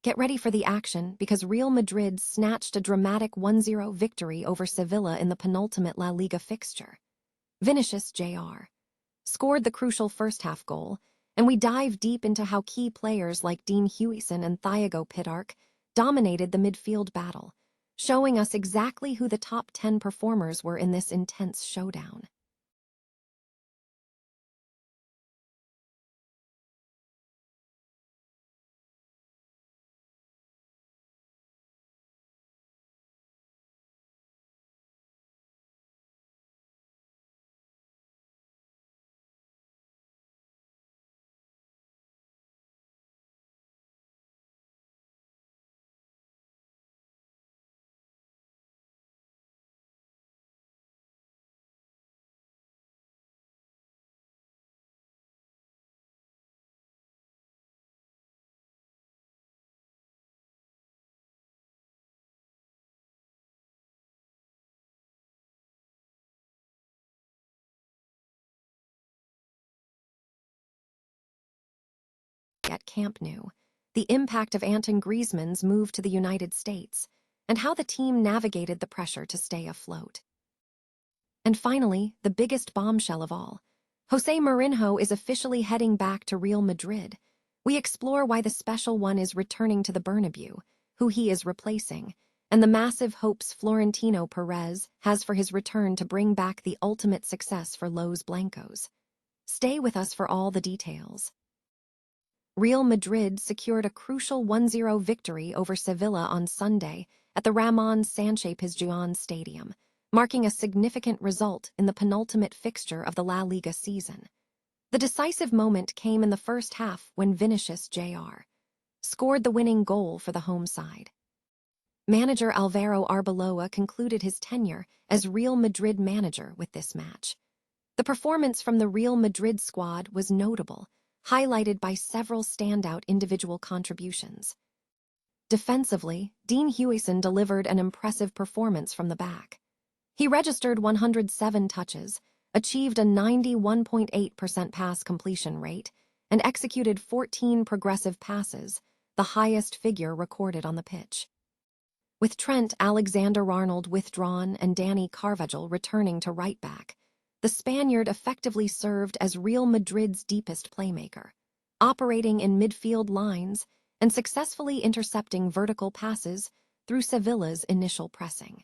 Get ready for the action because Real Madrid snatched a dramatic 1-0 victory over Sevilla in the penultimate La Liga fixture. Vinicius Jr. scored the crucial first-half goal, and we dive deep into how key players like Dean Huijsen and Thiago Pittarch dominated the midfield battle, showing us exactly who the top 10 performers were in this intense showdown. At Camp Nou, the impact of Antoine Griezmann's move to the United States, and how the team navigated the pressure to stay afloat. And finally, the biggest bombshell of all, Jose Mourinho is officially heading back to Real Madrid. We explore why the special one is returning to the Bernabeu, who he is replacing, and the massive hopes Florentino Perez has for his return to bring back the ultimate success for Los Blancos. Stay with us for all the details. Real Madrid secured a crucial 1-0 victory over Sevilla on Sunday at the Ramon Sánchez Pizjuan Stadium, marking a significant result in the penultimate fixture of the La Liga season. The decisive moment came in the first half when Vinicius Jr. scored the winning goal for the home side. Manager Alvaro Arbeloa concluded his tenure as Real Madrid manager with this match. The performance from the Real Madrid squad was notable, highlighted by several standout individual contributions. Defensively, Dean Huijsen delivered an impressive performance from the back. He registered 107 touches, achieved a 91.8% pass completion rate, and executed 14 progressive passes, the highest figure recorded on the pitch. With Trent Alexander-Arnold withdrawn and Dani Carvajal returning to right back, the Spaniard effectively served as Real Madrid's deepest playmaker, operating in midfield lines and successfully intercepting vertical passes through Sevilla's initial pressing.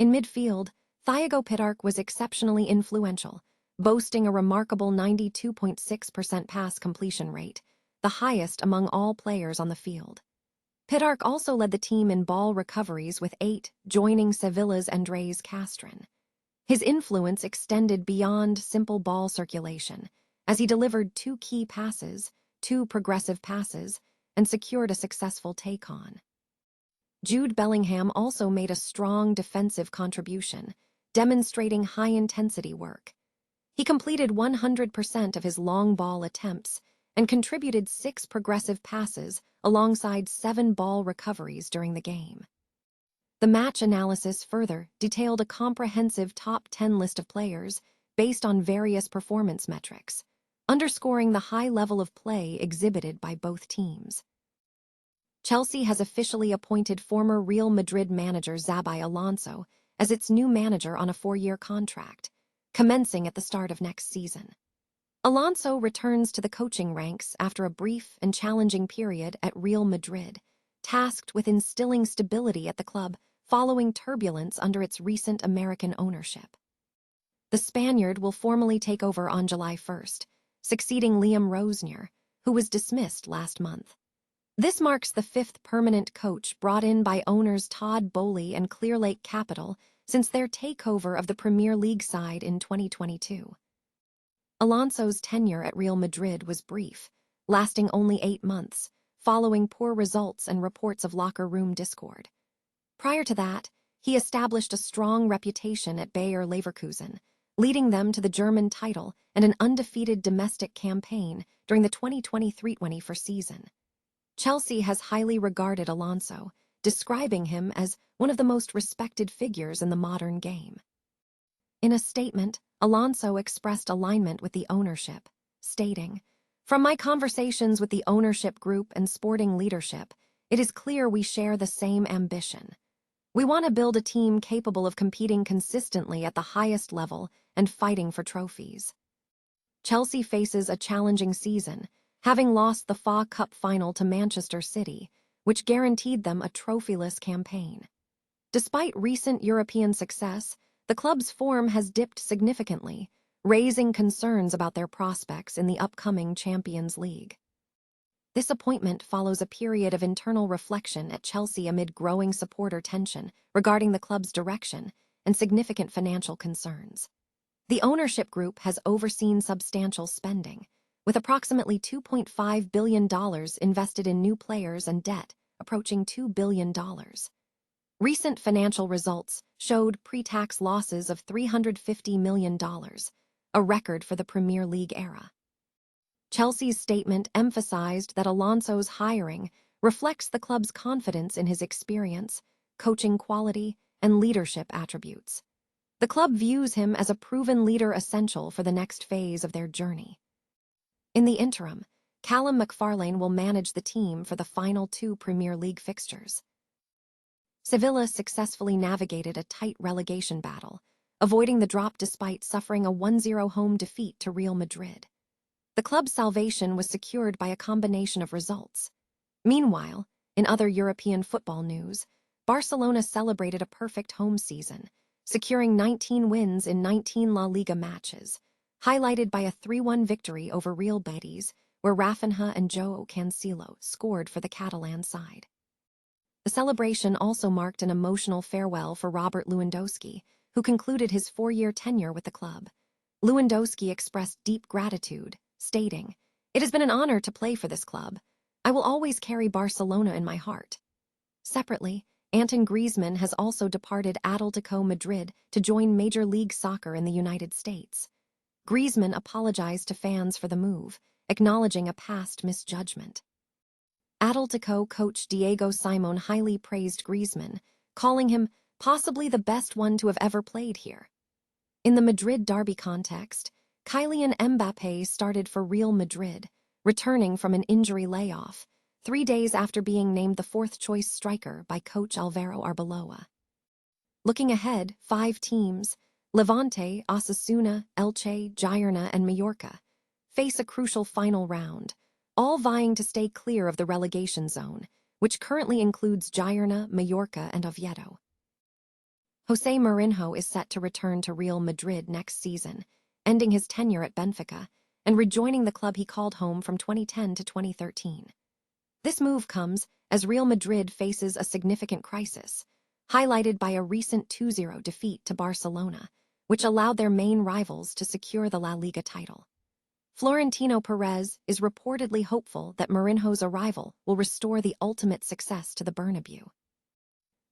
In midfield, Thiago Pittarch was exceptionally influential, boasting a remarkable 92.6% pass completion rate, the highest among all players on the field. Pittarch also led the team in ball recoveries with 8, joining Sevilla's Andrés Castrin. His influence extended beyond simple ball circulation, as he delivered 2 key passes, 2 progressive passes, and secured a successful take-on. Jude Bellingham also made a strong defensive contribution, demonstrating high-intensity work. He completed 100% of his long ball attempts and contributed 6 progressive passes alongside 7 ball recoveries during the game. The match analysis further detailed a comprehensive top 10 list of players based on various performance metrics, underscoring the high level of play exhibited by both teams. Chelsea has officially appointed former Real Madrid manager Xabi Alonso as its new manager on a 4-year contract, commencing at the start of next season. Alonso returns to the coaching ranks after a brief and challenging period at Real Madrid, tasked with instilling stability at the club following turbulence under its recent American ownership. The Spaniard will formally take over on July 1st, succeeding Liam Rosenior, who was dismissed last month. This marks the 5th permanent coach brought in by owners Todd Boehly and Clearlake Capital since their takeover of the Premier League side in 2022. Alonso's tenure at Real Madrid was brief, lasting only 8 months, following poor results and reports of locker room discord. Prior to that, he established a strong reputation at Bayer Leverkusen, leading them to the German title and an undefeated domestic campaign during the 2023-24 season. Chelsea has highly regarded Alonso, describing him as one of the most respected figures in the modern game. In a statement, Alonso expressed alignment with the ownership, stating, "From my conversations with the ownership group and sporting leadership, it is clear we share the same ambition. We want to build a team capable of competing consistently at the highest level and fighting for trophies. Chelsea faces a challenging season, having lost the FA Cup final to Manchester City, which guaranteed them a trophyless campaign. Despite recent European success, the club's form has dipped significantly, raising concerns about their prospects in the upcoming Champions League. This appointment follows a period of internal reflection at Chelsea amid growing supporter tension regarding the club's direction and significant financial concerns. The ownership group has overseen substantial spending, with approximately $2.5 billion invested in new players and debt approaching $2 billion. Recent financial results showed pre-tax losses of $350 million, a record for the Premier League era. Chelsea's statement emphasized that Alonso's hiring reflects the club's confidence in his experience, coaching quality, and leadership attributes. The club views him as a proven leader essential for the next phase of their journey. In the interim, Callum McFarlane will manage the team for the final 2 Premier League fixtures. Sevilla successfully navigated a tight relegation battle, avoiding the drop despite suffering a 1-0 home defeat to Real Madrid. The club's salvation was secured by a combination of results. Meanwhile, in other European football news, Barcelona celebrated a perfect home season, securing 19 wins in 19 La Liga matches, highlighted by a 3-1 victory over Real Betis, where Rafinha and João Cancelo scored for the Catalan side. The celebration also marked an emotional farewell for Robert Lewandowski, who concluded his 4-year tenure with the club. Lewandowski expressed deep gratitude, stating, "It has been an honor to play for this club. I will always carry Barcelona in my heart." Separately, Antoine Griezmann has also departed Atletico Madrid to join Major League Soccer in the United States. Griezmann apologized to fans for the move, acknowledging a past misjudgment. Atletico coach Diego Simón highly praised Griezmann, calling him possibly the best one to have ever played here. In the Madrid derby context, Kylian Mbappé started for Real Madrid, returning from an injury layoff, 3 days after being named the 4th-choice striker by coach Álvaro Arbeloa. Looking ahead, 5 teams, Levante, Osasuna, Elche, Girona, and Mallorca, face a crucial final round, all vying to stay clear of the relegation zone, which currently includes Girona, Mallorca, and Oviedo. José Mourinho is set to return to Real Madrid next season, ending his tenure at Benfica and rejoining the club he called home from 2010 to 2013. This move comes as Real Madrid faces a significant crisis, highlighted by a recent 2-0 defeat to Barcelona, which allowed their main rivals to secure the La Liga title. Florentino Perez is reportedly hopeful that Mourinho's arrival will restore the ultimate success to the Bernabeu.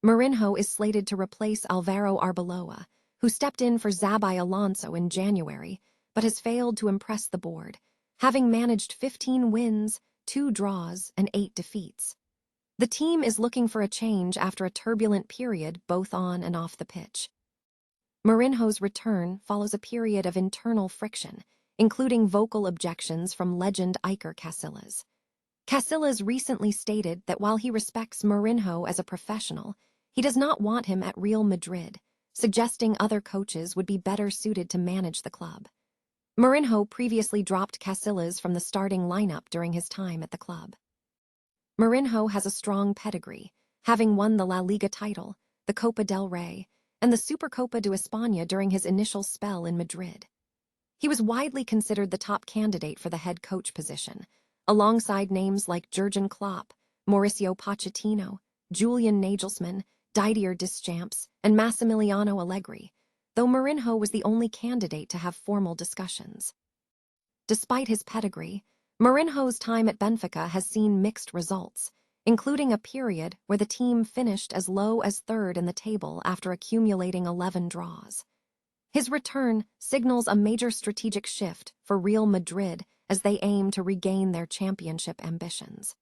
Mourinho is slated to replace Álvaro Arbeloa, who stepped in for Xabi Alonso in January, but has failed to impress the board, having managed 15 wins, 2 draws, and 8 defeats. The team is looking for a change after a turbulent period both on and off the pitch. Mourinho's return follows a period of internal friction, including vocal objections from legend Iker Casillas. Casillas recently stated that while he respects Mourinho as a professional, he does not want him at Real Madrid, suggesting other coaches would be better suited to manage the club. Mourinho previously dropped Casillas from the starting lineup during his time at the club. Mourinho has a strong pedigree, having won the La Liga title, the Copa del Rey, and the Supercopa de España during his initial spell in Madrid. He was widely considered the top candidate for the head coach position, alongside names like Jurgen Klopp, Mauricio Pochettino, Julian Nagelsmann, Didier Deschamps, and Massimiliano Allegri, though Mourinho was the only candidate to have formal discussions. Despite his pedigree, Mourinho's time at Benfica has seen mixed results, including a period where the team finished as low as 3rd in the table after accumulating 11 draws. His return signals a major strategic shift for Real Madrid as they aim to regain their championship ambitions.